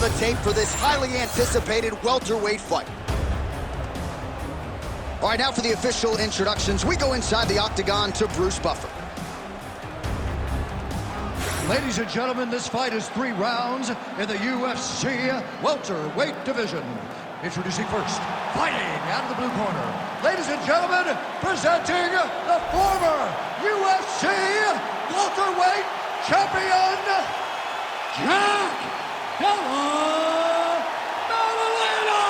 the tape for this highly anticipated welterweight fight. All right, now for the official introductions. We go inside the octagon to Bruce Buffer. Ladies and gentlemen, this fight is 3 rounds in the UFC welterweight division. Introducing first, fighting out of the blue corner. Ladies and gentlemen, presenting the former UFC welterweight champion, Della, Maddalena!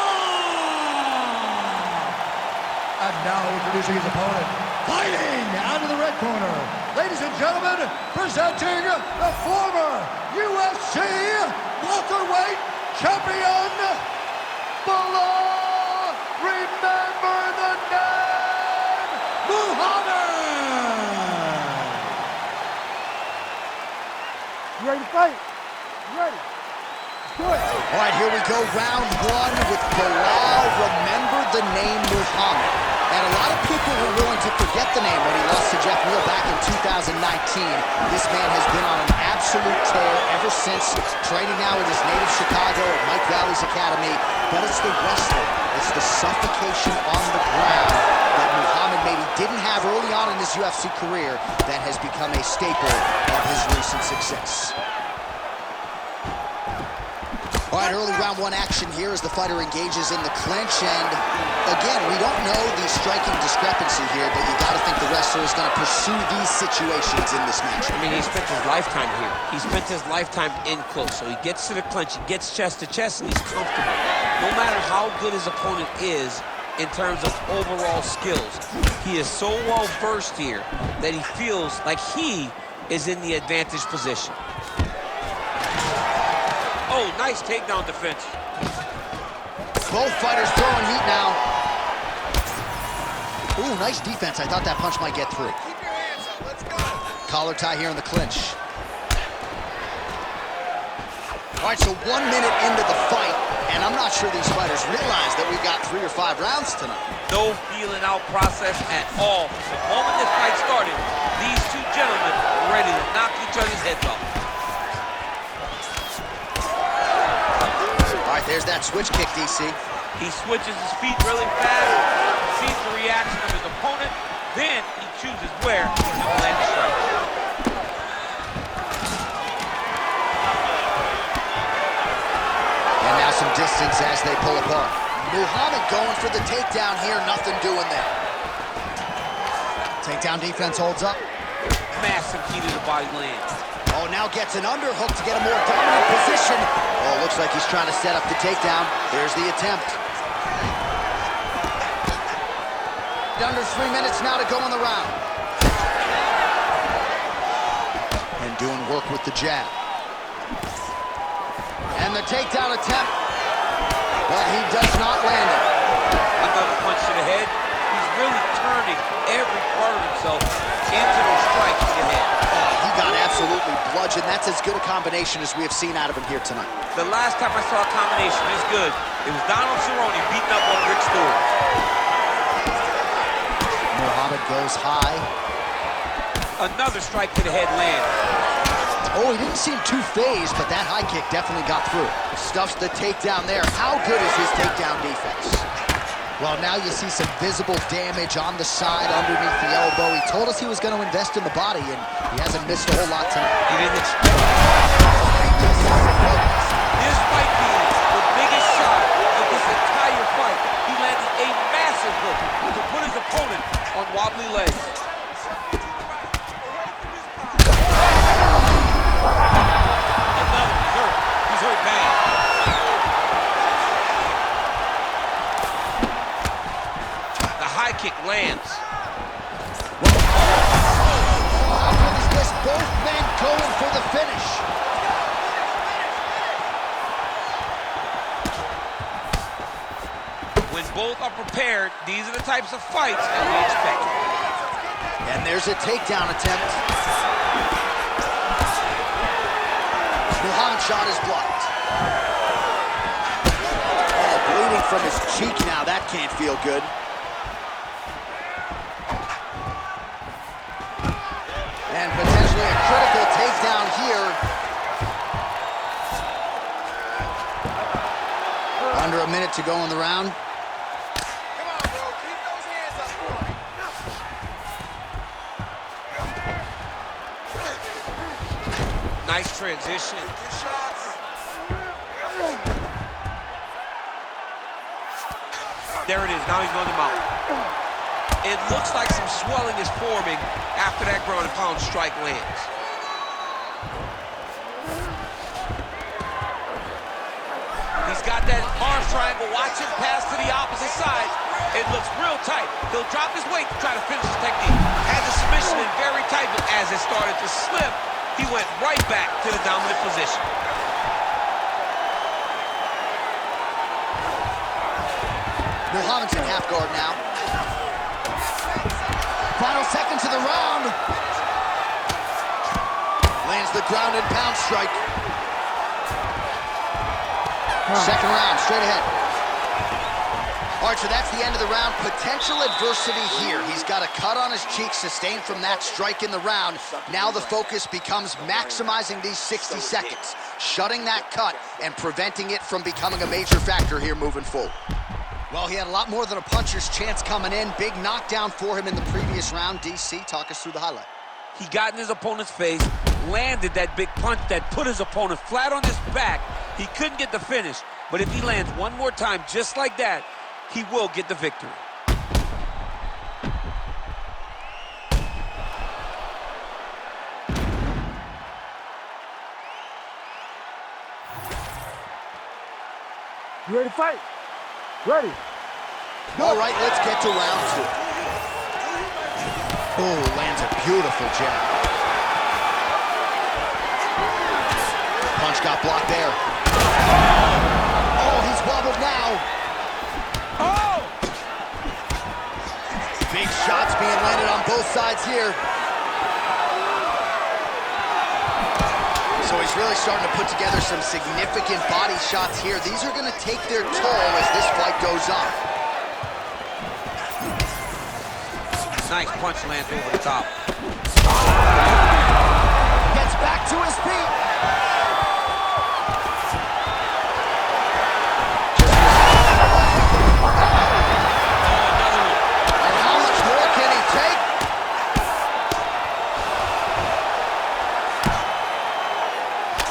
And now introducing his opponent, fighting out of the red corner. Ladies and gentlemen, presenting the former UFC welterweight champion, Belal. Remember the name, Muhammad. You ready to fight? You ready? Let's do it. All right, here we go, round 1 with Belal. Remember the name Muhammad. And a lot of people were willing to forget the name when he lost to Jeff Neal back in 2019. This man has been on an absolute tear ever since, training now with his native Chicago at Mike Valley's Academy. But it's the wrestling, it's the suffocation on the ground that Muhammad maybe didn't have early on in his UFC career that has become a staple of his recent success. All right, early round 1 action here as the fighter engages in the clinch. And again, we don't know the striking discrepancy here, but you got to think the wrestler is going to pursue these situations in this match. I mean, he spent his lifetime here. He spent his lifetime in close. So he gets to the clinch, he gets chest to chest, and he's comfortable. No matter how good his opponent is in terms of overall skills, he is so well versed here that he feels like he is in the advantage position. Oh, nice takedown defense. Both fighters throwing heat now. Ooh, nice defense. I thought that punch might get through. Keep your hands up, let's go. Collar tie here in the clinch. All right, so 1 minute into the fight, and I'm not sure these fighters realize that we've got 3 or 5 rounds tonight. No feeling out process at all. The moment this fight started, these two gentlemen were ready to knock each other's heads off. All right, there's that switch kick, DC. He switches his feet really fast, sees the reaction of his opponent, then he chooses where he's going to land the strike. And now some distance as they pull apart. Muhammad going for the takedown here, nothing doing there. Takedown defense holds up. Massive key to the body land. Oh, now gets an underhook to get a more dominant position. Oh, looks like he's trying to set up the takedown. There's the attempt. Under 3 minutes now to go in the round. And doing work with the jab. And the takedown attempt. But he does not land it. Another punch to the head. He's really turning every part of himself into those strikes to the head. He got absolutely bludgeoned. That's as good a combination as we have seen out of him here tonight. The last time I saw a combination this good, it was Donald Cerrone beating up on Rick Stewart. Muhammad goes high. Another strike to the head lands. Oh, he didn't seem too phased, but that high kick definitely got through. Stuffs the takedown there. How good is his takedown defense? Well, now you see some visible damage on the side underneath the elbow. He told us he was going to invest in the body, and he hasn't missed a whole lot tonight. He didn't expect this might be the biggest shot of this entire fight. He landed a massive hook to put his opponent on wobbly legs. Another hurt. He's hurt bad. The high kick lands. How good is this? Both men going for the finish. When both are prepared, these are the types of fights that we expect. And there's a takedown attempt. Muhammad shot is blocked. Oh, bleeding from his cheek now. That can't feel good. And potentially a critical takedown here. Under a minute to go in the round. Come on, bro. Keep those hands up, boy. Nice transition. Good shots. There it is. Now he's going to mount. It looks like some swelling is forming after that ground and pound strike lands. He's got that arm triangle. Watch him pass to the opposite side. It looks real tight. He'll drop his weight to try to finish his technique. Had the submission in very tight, but as it started to slip, he went right back to the dominant position. Muhammad's in half guard now. Final seconds of the round. Lands the ground and pound strike. Second round, straight ahead. All right, so that's the end of the round. Potential adversity here. He's got a cut on his cheek sustained from that strike in the round. Now the focus becomes maximizing these 60 seconds, shutting that cut and preventing it from becoming a major factor here moving forward. Well, he had a lot more than a puncher's chance coming in. Big knockdown for him in the previous round. DC, talk us through the highlight. He got in his opponent's face, landed that big punch that put his opponent flat on his back. He couldn't get the finish, but if he lands one more time just like that, he will get the victory. You ready to fight? Ready. All right, let's get to round two. Oh, lands a beautiful jab. Punch got blocked there. Oh, he's wobbled now. Oh! Big shots being landed on both sides here. So he's really starting to put together some significant body shots here. These are going to take their toll as this fight goes on. Nice punch lands over the top. Gets back to his feet. And how much more can he take?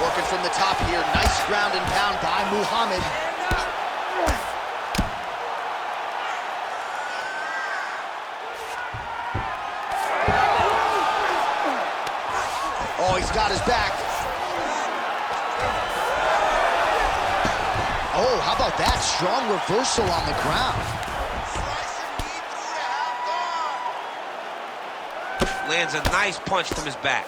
Working from the top here. Nice ground and pound by Muhammad. Oh, he's got his back. Oh, how about that? Strong reversal on the ground. Lands a nice punch from his back.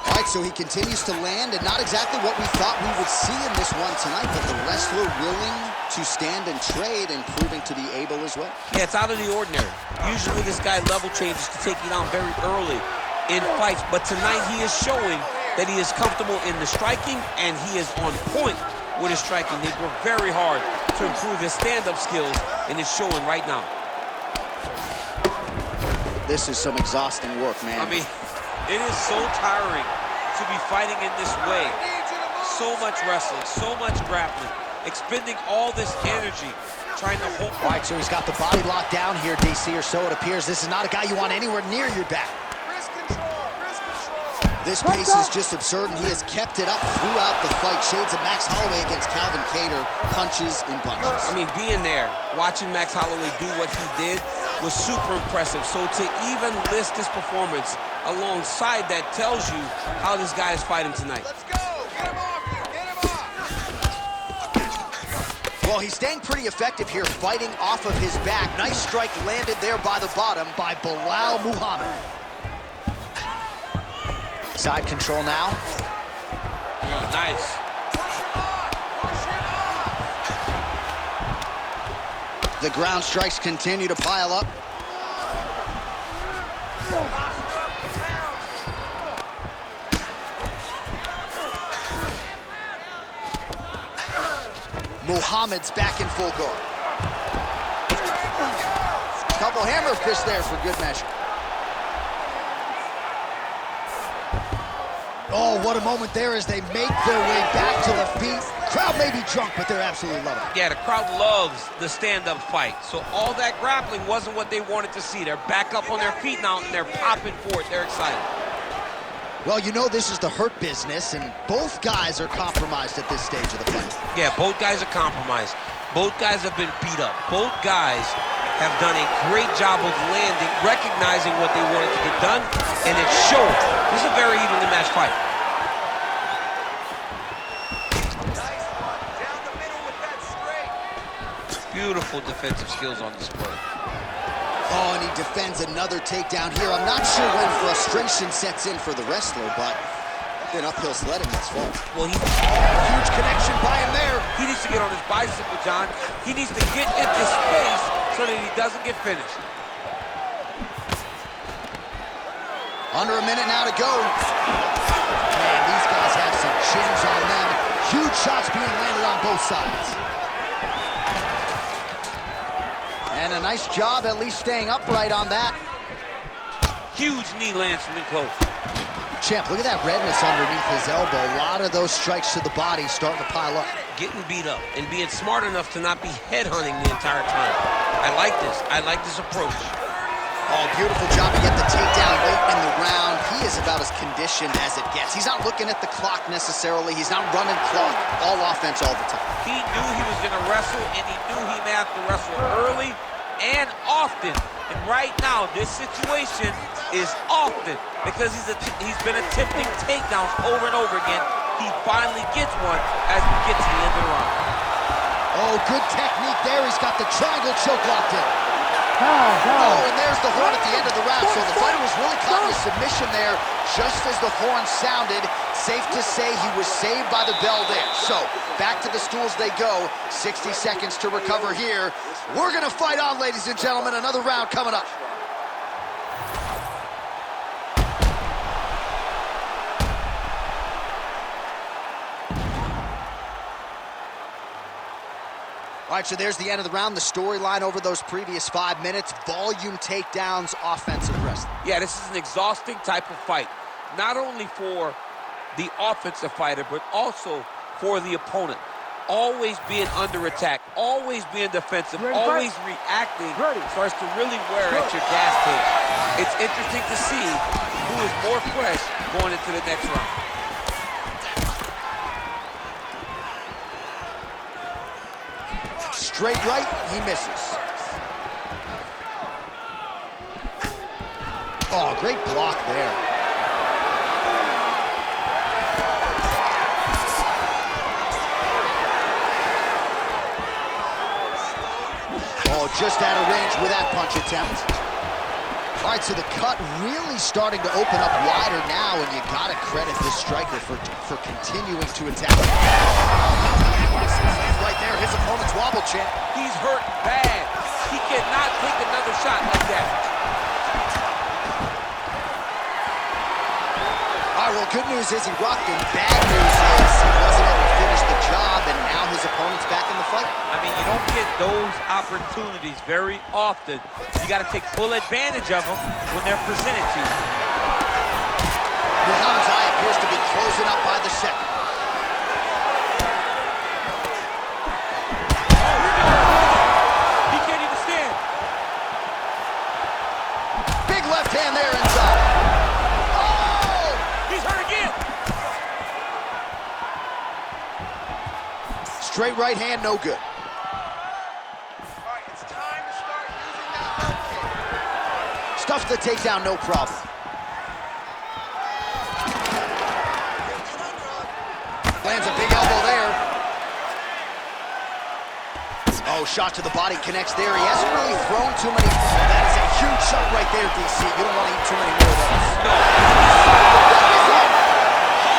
All right, so he continues to land, and not exactly what we thought we would see in this one tonight, but the wrestler willing to stand and trade and proving to be able as well. Yeah, it's out of the ordinary. Usually this guy level changes to take you down very early in fights, but tonight he is showing that he is comfortable in the striking and he is on point with his striking. They work very hard to improve his stand-up skills, and it's showing right now. This is some exhausting work, man. I mean, it is so tiring to be fighting in this way. So much wrestling, so much grappling, expending all this energy trying to hold. All right, so he's got the body locked down here, DC, or so it appears. This is not a guy you want anywhere near your back. This pace is just absurd, and he has kept it up throughout the fight. Shades of Max Holloway against Calvin Kattar, punches in bunches. I mean, being there, watching Max Holloway do what he did was super impressive. So to even list this performance alongside that tells you how this guy is fighting tonight. Let's go. Get him off here. Get him off. Well, he's staying pretty effective here, fighting off of his back. Nice strike landed there by the bottom by Belal Muhammad. Side control now. Oh, nice. The ground strikes continue to pile up. Muhammad's back in full guard. Couple hammer fists there for good measure. Oh, what a moment there as they make their way back to the feet. Crowd may be drunk, but they're absolutely loving it. Yeah, the crowd loves the stand-up fight. So all that grappling wasn't what they wanted to see. They're back up on their feet now, and they're popping for it. They're excited. Well, you know this is the hurt business, and both guys are compromised at this stage of the fight. Yeah, both guys are compromised. Both guys have been beat up. Both guys have done a great job of landing, recognizing what they wanted to get done, and it showed. This is a very evenly matched fight. Beautiful defensive skills on display. Oh, and he defends another takedown here. I'm not sure when frustration sets in for the wrestler, but an uphill sledding this far. Well, huge connection by him there. He needs to get on his bicycle, John. He needs to get into space so that he doesn't get finished. Under a minute now to go. Man, these guys have some chins on them. Huge shots being landed on both sides. And a nice job at least staying upright on that. Huge knee lands from in close. Champ, look at that redness underneath his elbow. A lot of those strikes to the body starting to pile up. Getting beat up and being smart enough to not be headhunting the entire time. I like this. I like this approach. Oh, beautiful job to get the takedown late in the round. He is about as conditioned as it gets. He's not looking at the clock necessarily. He's not running clock. All offense all the time. He knew he was going to wrestle, and he knew he may have to wrestle early and often. And right now, this situation is often because he's been attempting takedowns over and over again. He finally gets one as we get to the end of the round. Oh, good technique there. He's got the triangle choke locked in. Oh, and there's the horn at the end of the round. So the fighter was really caught in a submission there just as the horn sounded. Safe to say he was saved by the bell there. So back to the stools they go. 60 seconds to recover here. We're going to fight on, ladies and gentlemen. Another round coming up. All right, so there's the end of the round. The storyline over those previous 5 minutes. Volume takedowns, offensive wrestling. Yeah, this is an exhausting type of fight. Not only for the offensive fighter, but also for the opponent. Always being under attack, always being defensive, always reacting starts to really wear at your gas tank. It's interesting to see who is more fresh going into the next round. Straight right, he misses. Oh, great block there. Oh, just out of range with that punch attempt. All right, so the cut really starting to open up wider now, and you gotta credit this striker for continuing to attack. Right there, his opponent's wobble, champ. He's hurt bad. He cannot take another shot like that. All right, well, good news is he rocked him. Bad news is he wasn't able to finish the job, and now his opponent's back in the fight. I mean, you don't get those opportunities very often. You got to take full advantage of them when they're presented to you. Muhammad's eye appears to be closing up by the second. He can't even stand. Big left hand there inside. Oh! He's hurt again. Straight right hand, no good. All right, it's time to start using that low kick. Stuffs the takedown, no problem. Lands a big elbow there. Oh, shot to the body connects there. He hasn't really thrown too many. That is a huge shot right there, DC. You don't want to eat too many more of those. No.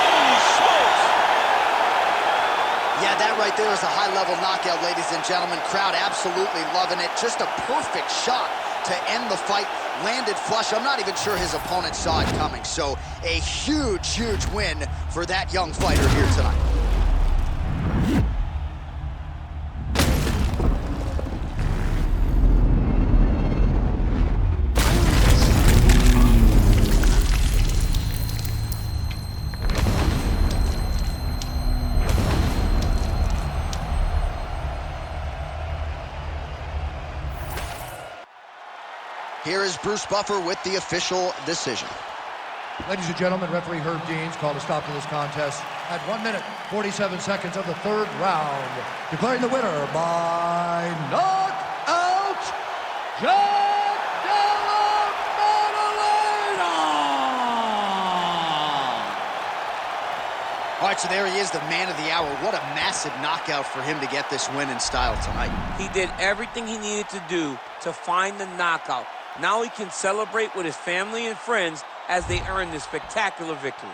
Holy smokes. Yeah, that right there is a high-level knockout, ladies and gentlemen. Crowd absolutely loving it. Just a perfect shot to end the fight. Landed flush. I'm not even sure his opponent saw it coming. So a huge, huge win for that young fighter here tonight. Here is Bruce Buffer with the official decision. Ladies and gentlemen, referee Herb Deans called a stop to this contest at 1 minute, 47 seconds of the third round, declaring the winner by knockout, Della Maddalena! All right, so there he is, the man of the hour. What a massive knockout for him to get this win in style tonight. He did everything he needed to do to find the knockout. Now he can celebrate with his family and friends as they earn this spectacular victory.